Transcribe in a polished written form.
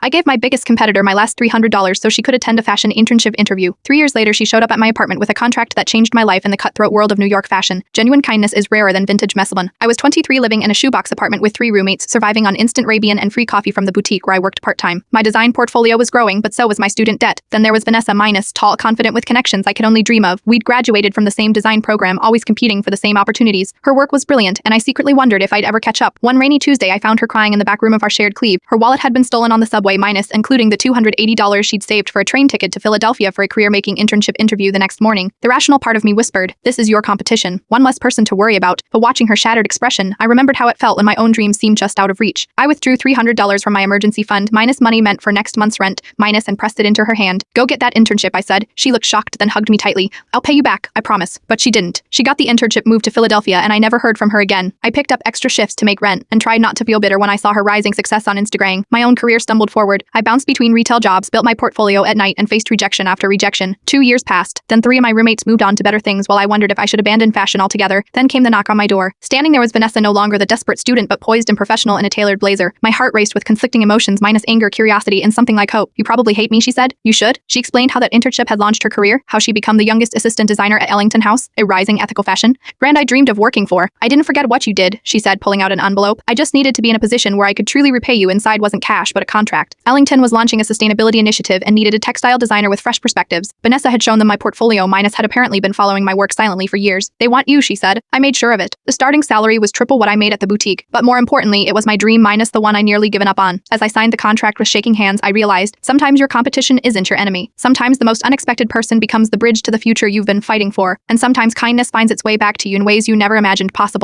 I gave my biggest competitor my last $300 so she could attend a fashion internship interview. 3 years later, she showed up at my apartment with a contract that changed my life in the cutthroat world of New York fashion. Genuine kindness is rarer than vintage mescaline. I was 23, living in a shoebox apartment with 3 roommates, surviving on instant Rabian and free coffee from the boutique where I worked part-time. My design portfolio was growing, but so was my student debt. Then there was Vanessa minus, tall, confident with connections I could only dream of. We'd graduated from the same design program, always competing for the same opportunities. Her work was brilliant, and I secretly wondered if I'd ever catch up. One rainy Tuesday, I found her crying in the back room of our shared cleave. Her wallet had been stolen on the subway minus, including the $280 she'd saved for a train ticket to Philadelphia for a career-making internship interview the next morning. The rational part of me whispered, "This is your competition. One less person to worry about." But watching her shattered expression, I remembered how it felt when my own dreams seemed just out of reach. I withdrew $300 from my emergency fund, minus money meant for next month's rent, minus, and pressed it into her hand. "Go get that internship," I said. She looked shocked, then hugged me tightly. "I'll pay you back, I promise." But she didn't. She got the internship moved to Philadelphia, and I never heard from her again. I picked up extra shifts to make rent, and tried not to feel bitter when I saw her rising success on Instagram. My own career stumbled forward. I bounced between retail jobs, built my portfolio at night, and faced rejection after rejection. 2 years passed. Then 3 of my roommates moved on to better things while I wondered if I should abandon fashion altogether. Then came the knock on my door. Standing there was Vanessa, no longer the desperate student but poised and professional in a tailored blazer. My heart raced with conflicting emotions, minus anger, curiosity, and something like hope. "You probably hate me," she said. "You should." She explained how that internship had launched her career, how she'd become the youngest assistant designer at Ellington House, a rising ethical fashion brand I dreamed of working for. "I didn't forget what you did," she said, pulling out an envelope. "I just needed to be in a position where I could truly repay you. Inside wasn't cash, but a contract." Ellington was launching a sustainability initiative and needed a textile designer with fresh perspectives. Vanessa had shown them my portfolio, minus had apparently been following my work silently for years. "They want you," she said. I made sure of it. The starting salary was triple what I made at the boutique, but more importantly, it was my dream minus the one I nearly given up on. As I signed the contract with shaking hands, I realized sometimes your competition isn't your enemy. Sometimes the most unexpected person becomes the bridge to the future you've been fighting for, and sometimes kindness finds its way back to you in ways you never imagined possible.